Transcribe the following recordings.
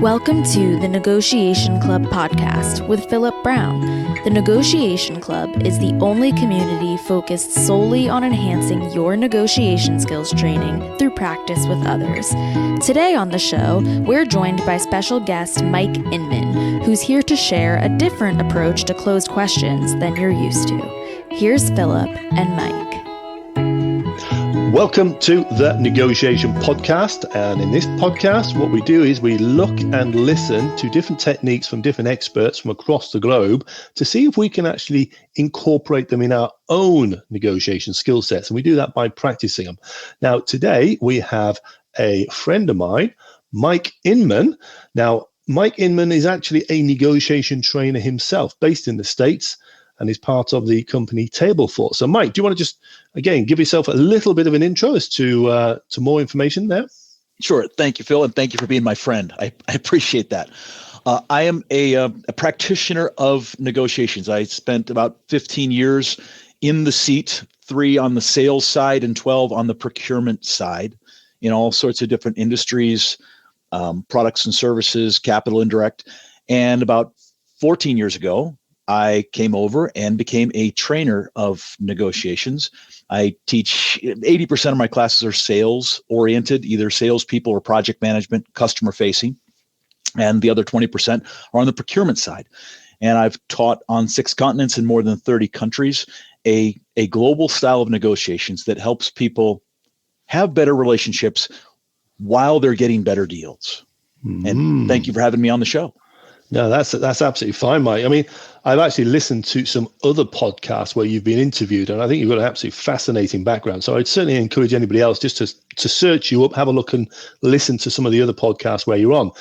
Welcome to the Negotiation Club podcast with Philip Brown. The Negotiation Club is the only community focused solely on enhancing your negotiation skills training through practice with others. Today on the show, we're joined by special guest Mike Inman, who's here to share a different approach to closed questions than you're used to. Here's Philip and Mike. Welcome to the Negotiation Podcast. And in this podcast, what we do is we look and listen to different techniques from different experts from across the globe to see if we can actually incorporate them in our own negotiation skill sets. And we do that by practicing them. Now, today we have a friend of mine, Mike Inman. Now, Mike Inman is actually a negotiation trainer himself, based in the States, and is part of the company TableForce. So, Mike, do you want to just, again, give yourself a little bit of an intro as to more information there? Sure. Thank you, Phil, and thank you for being my friend. I appreciate that. I am a practitioner of negotiations. I spent about 15 years in the seat, 3 on the sales side and 12 on the procurement side in all sorts of different industries, products and services, capital indirect. And about 14 years ago, I came over and became a trainer of negotiations. I teach 80% of my classes are sales oriented, either salespeople or project management, customer facing. And the other 20% are on the procurement side. And I've taught on 6 continents in more than 30 countries, a global style of negotiations that helps people have better relationships while they're getting better deals. And thank you for having me on the show. No, that's absolutely fine, Mike. I mean, I've actually listened to some other podcasts where you've been interviewed, and I think you've got an absolutely fascinating background. So I'd certainly encourage anybody else just to search you up, have a look and listen to some of the other podcasts where you're on.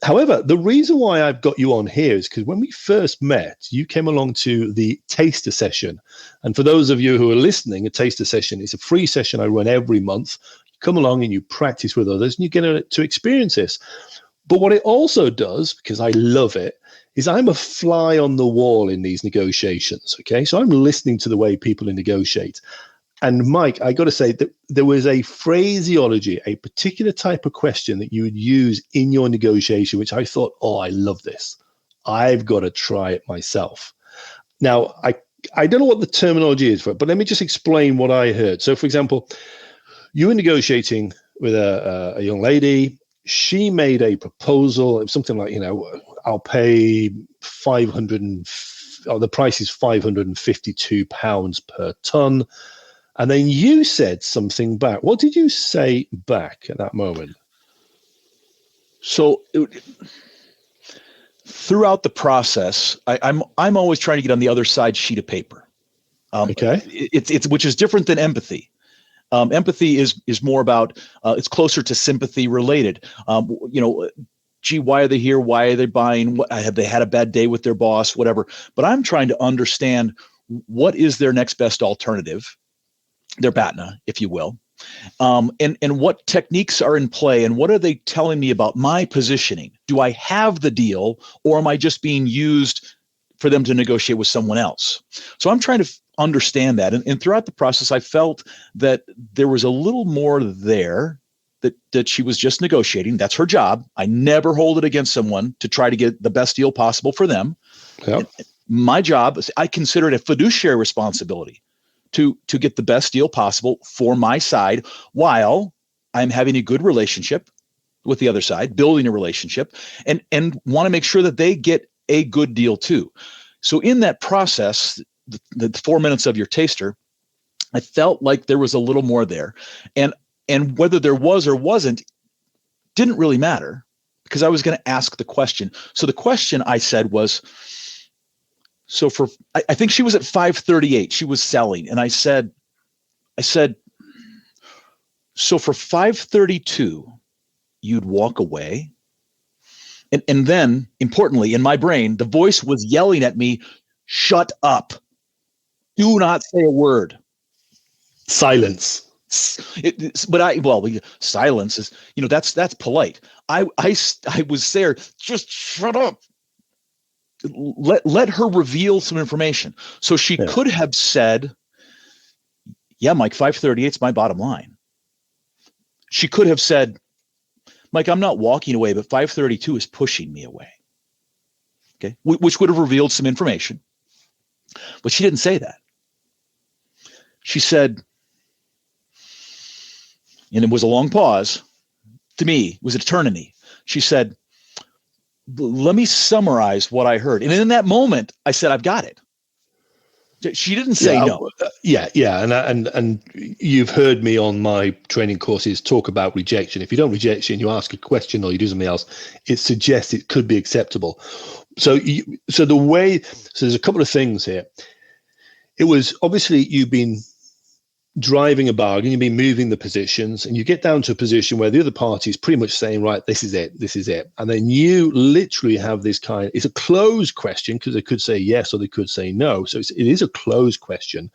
However, the reason why I've got you on here is because when we first met, you came along to the taster session. And for those of you who are listening, a taster session is a free session I run every month. You come along and you practice with others and you get to experience this. But what it also does, because I love it, is I'm a fly on the wall in these negotiations, okay? So I'm listening to the way people negotiate. And Mike, I got to say that there was a phraseology, a particular type of question that you would use in your negotiation, which I thought, oh, I love this. I've got to try it myself. Now, I don't know what the terminology is for it, but let me just explain what I heard. So, for example, you were negotiating with a young lady. She made a proposal. It was something like, I'll pay the price is £552 per ton. And then you said something back. What did you say back at that moment? So throughout the process, I'm always trying to get on the other side sheet of paper. Okay. It's which is different than empathy. Empathy is more about, it's closer to sympathy related. Gee, why are they here? Why are they buying? Have they had a bad day with their boss? Whatever. But I'm trying to understand what is their next best alternative, their BATNA, if you will, and what techniques are in play and what are they telling me about my positioning? Do I have the deal or am I just being used for them to negotiate with someone else? So I'm trying to understand that. And throughout the process, I felt that there was a little more there that she was just negotiating. That's her job. I never hold it against someone to try to get the best deal possible for them. Yep. My job is, I consider it a fiduciary responsibility to get the best deal possible for my side while I'm having a good relationship with the other side, building a relationship, and want to make sure that they get a good deal too. So in that process, the 4 minutes of your taster, I felt like there was a little more there. And whether there was or wasn't didn't really matter because I was going to ask the question. So the question I said was, I think she was at 538, she was selling. And I said, so for 532, you'd walk away. And then importantly, in my brain, the voice was yelling at me, shut up. Do not say a word. Silence. Silence is, that's polite. I was there. Just shut up. Let her reveal some information. So she could have said, yeah, Mike, 538 is my bottom line. She could have said, Mike, I'm not walking away, but 532 is pushing me away. Okay, which would have revealed some information. But she didn't say that. She said, and it was a long pause, to me, it was an eternity. She said, let me summarize what I heard. And in that moment, I said, I've got it. She didn't say no. Yeah. And you've heard me on my training courses talk about rejection. If you don't reject and you ask a question or you do something else, it suggests it could be acceptable. So there's a couple of things here. It was obviously you've been driving a bargain, you've been moving the positions, and you get down to a position where the other party is pretty much saying, right, this is it. And then you literally have this it's a closed question because they could say yes or they could say no. So it is a closed question,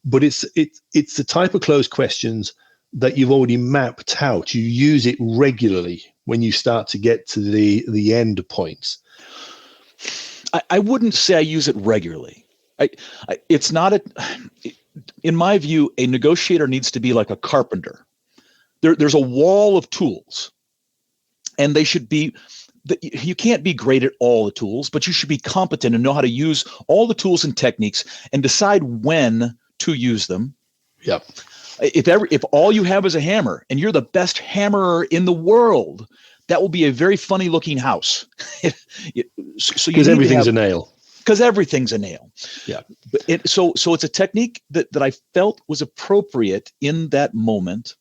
but it's the type of closed questions that you've already mapped out. You use it regularly when you start to get to the end points. I wouldn't say I use it regularly. It's not in my view, a negotiator needs to be like a carpenter. There's a wall of tools, and they should be. You can't be great at all the tools, but you should be competent and know how to use all the tools and techniques and decide when to use them. Yep. If all you have is a hammer and you're the best hammerer in the world, that will be a very funny looking house. Because everything's a nail. Because everything's a nail. Yeah. So it's a technique that I felt was appropriate in that moment.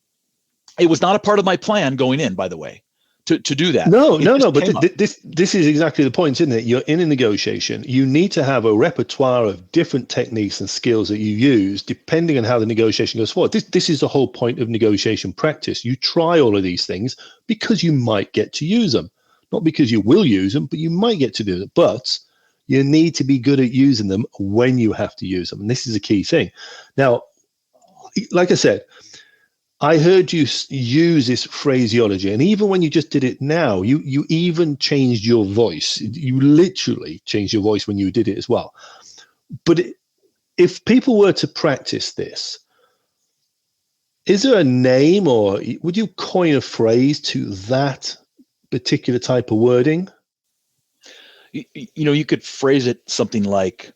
It was not a part of my plan going in, by the way, to do that. No. But this is exactly the point, isn't it? You're in a negotiation. You need to have a repertoire of different techniques and skills that you use depending on how the negotiation goes forward. This is the whole point of negotiation practice. You try all of these things because you might get to use them. Not because you will use them, but you might get to do them. But you need to be good at using them when you have to use them. And this is a key thing. Now, like I said, I heard you use this phraseology. And even when you just did it now, you even changed your voice. You literally changed your voice when you did it as well. But if people were to practice this, is there a name or would you coin a phrase to that particular type of wording? You could phrase it something like,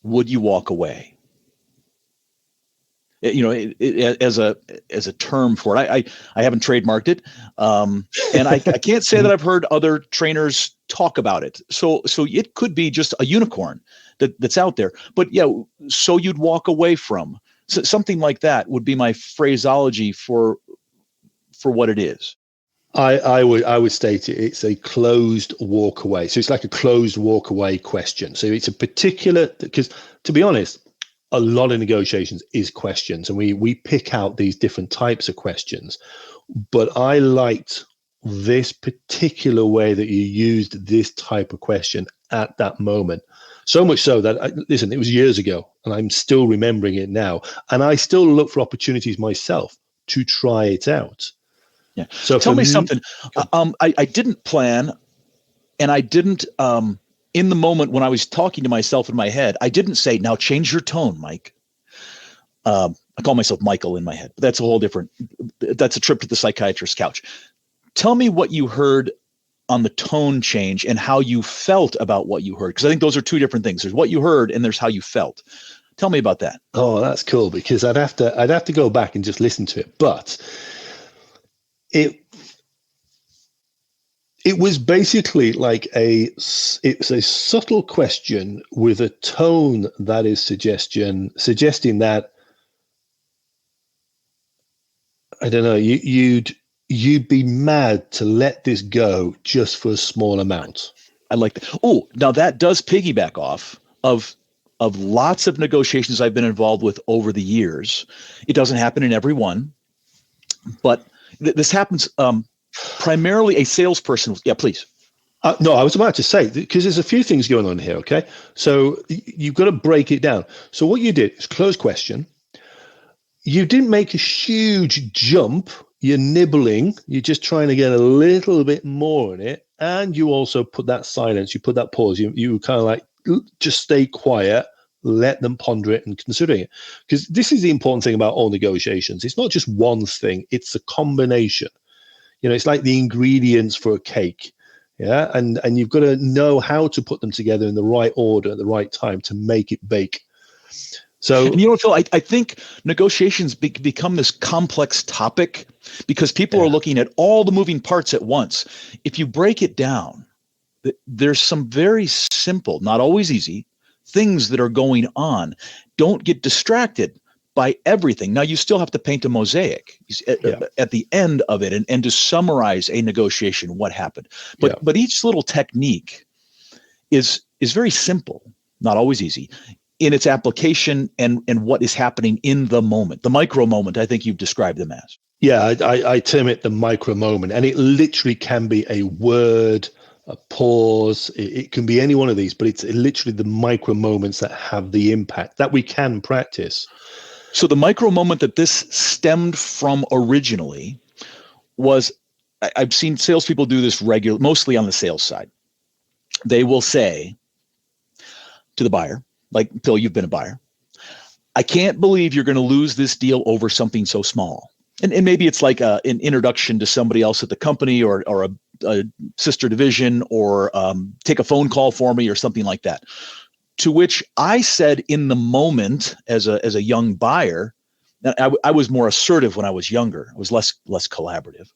would you walk away? As a term for it. I haven't trademarked it. And I can't say that I've heard other trainers talk about it. So it could be just a unicorn that's out there. But yeah, so you'd walk away from. So something like that would be my phraseology for what it is. I would state it's a closed walk away. So it's like a closed walk away question. So it's a particular, because to be honest, a lot of negotiations is questions, and we pick out these different types of questions. But I liked this particular way that you used this type of question at that moment. So much so that, listen, it was years ago, and I'm still remembering it now. And I still look for opportunities myself to try it out. Yeah. So tell me something. I didn't plan, and I didn't in the moment when I was talking to myself in my head, I didn't say, now change your tone, Mike. I call myself Michael in my head, but that's a whole different, that's a trip to the psychiatrist's couch. Tell me what you heard on the tone change and how you felt about what you heard. Because I think those are two different things. There's what you heard and there's how you felt. Tell me about that. Oh, that's cool, because I'd have to go back and just listen to it. But it was basically like it's a subtle question with a tone that is suggesting that, I don't know, you'd be mad to let this go just for a small amount. I like that. Oh, now that does piggyback off of lots of negotiations I've been involved with over the years. It doesn't happen in every one, but this happens primarily a salesperson. Yeah, please. No, I was about to say, because there's a few things going on here, okay? So you've got to break it down. So what you did is closed question. You didn't make a huge jump. You're nibbling. You're just trying to get a little bit more in it. And you also put that silence. You put that pause. You kind of like, just stay quiet. Let them ponder it and consider it. Because this is the important thing about all negotiations. It's not just one thing. It's a combination. It's like the ingredients for a cake. Yeah. And you've got to know how to put them together in the right order at the right time to make it bake. So, and Phil, I think negotiations become this complex topic because people are looking at all the moving parts at once. If you break it down, there's some very simple, not always easy, things that are going on. Don't get distracted by everything. Now, you still have to paint a mosaic at the end of it and to summarize a negotiation, what happened. But each little technique is very simple, not always easy, in its application and what is happening in the moment. The micro moment, I think you've described them as. Yeah, I term it the micro moment. And it literally can be a word, a pause. It can be any one of these, but it's literally the micro moments that have the impact that we can practice. So the micro moment that this stemmed from originally was, I've seen salespeople do this regularly, mostly on the sales side. They will say to the buyer, like, Phil, you've been a buyer, I can't believe you're going to lose this deal over something so small. And maybe it's like an introduction to somebody else at the company or a sister division, or take a phone call for me or something like that. To which I said in the moment, as a young buyer, I was more assertive when I was younger. I was less collaborative.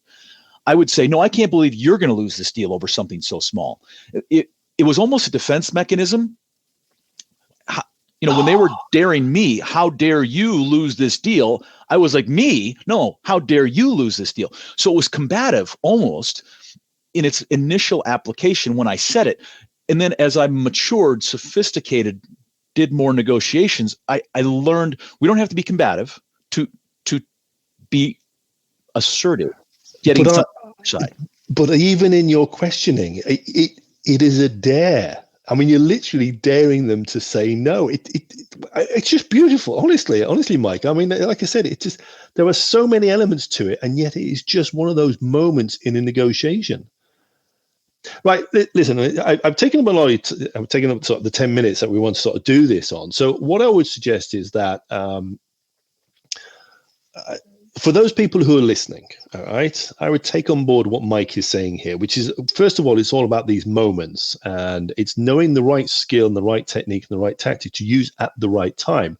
I would say, no, I can't believe you're going to lose this deal over something so small. It was almost a defense mechanism. When they were daring me, how dare you lose this deal? I was like, me? No, how dare you lose this deal? So it was combative almost in its initial application when I said it. And then as I matured, sophisticated, did more negotiations, I learned we don't have to be combative to be assertive, getting to the side. But even in your questioning, it is a dare. I mean, you're literally daring them to say no. It's just beautiful, honestly, Mike. I mean, like I said, there are so many elements to it, and yet it is just one of those moments in a negotiation. Right. Listen, I've taken up I've taken up sort of the 10 minutes that we want to sort of do this on. So what I would suggest is that for those people who are listening, all right, I would take on board what Mike is saying here, which is, first of all, it's all about these moments, and it's knowing the right skill and the right technique and the right tactic to use at the right time.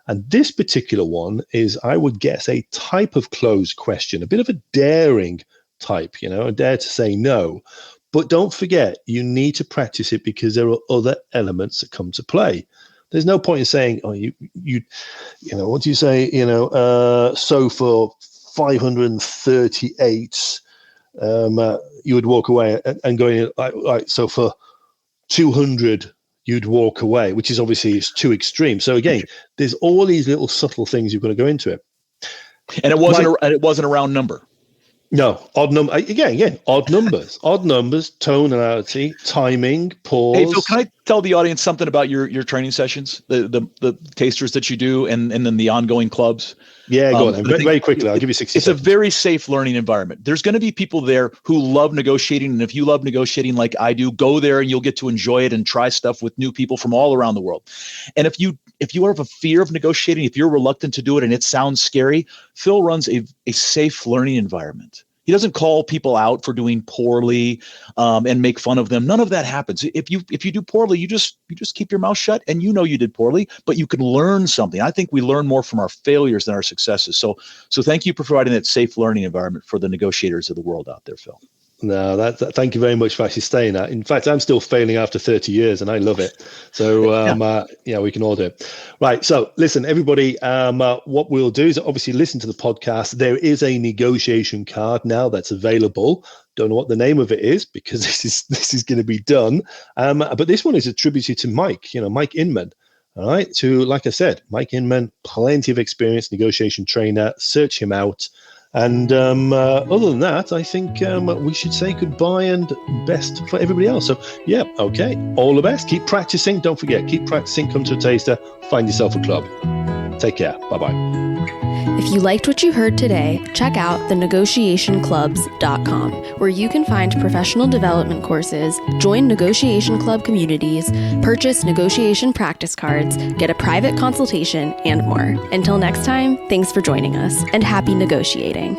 And this particular one is, I would guess, a type of closed question, a bit of a daring type, a dare to say no. But don't forget, you need to practice it because there are other elements that come to play. There's no point in saying, oh, you what do you say? So for 538, you would walk away and going, right. So for 200, you'd walk away, which is obviously it's too extreme. So again, there's all these little subtle things you've got to go into it. And it wasn't a round number. No, odd number again. Odd numbers, tonality, timing, pause. Hey, Phil, can I tell the audience something about your training sessions, the tasters that you do, and then the ongoing clubs? Yeah, go on. Very quickly, I'll give you 60 seconds. It's a very safe learning environment. There's going to be people there who love negotiating, and if you love negotiating like I do, go there and you'll get to enjoy it and try stuff with new people from all around the world. And if you have a fear of negotiating, if you're reluctant to do it and it sounds scary, Phil runs a safe learning environment. He doesn't call people out for doing poorly and make fun of them. None of that happens. If you do poorly, you just keep your mouth shut, and you did poorly, but you can learn something. I think we learn more from our failures than our successes. So thank you for providing that safe learning environment for the negotiators of the world out there, Phil. No, thank you very much for actually saying that. In fact, I'm still failing after 30 years and I love it. So, we can all do it. Right. So listen, everybody, what we'll do is obviously listen to the podcast. There is a negotiation card now that's available. Don't know what the name of it is because this is going to be done. But this one is attributed to Mike, Mike Inman. All right. To, like I said, Mike Inman, plenty of experience, negotiation trainer. Search him out. And other than that, I think we should say goodbye and best for everybody else. So, yeah, okay. All the best. Keep practicing. Don't forget, keep practicing. Come to a taster. Find yourself a club. Take care. Bye-bye. If you liked what you heard today, check out thenegotiationclubs.com, where you can find professional development courses, join negotiation club communities, purchase negotiation practice cards, get a private consultation, and more. Until next time, thanks for joining us, and happy negotiating.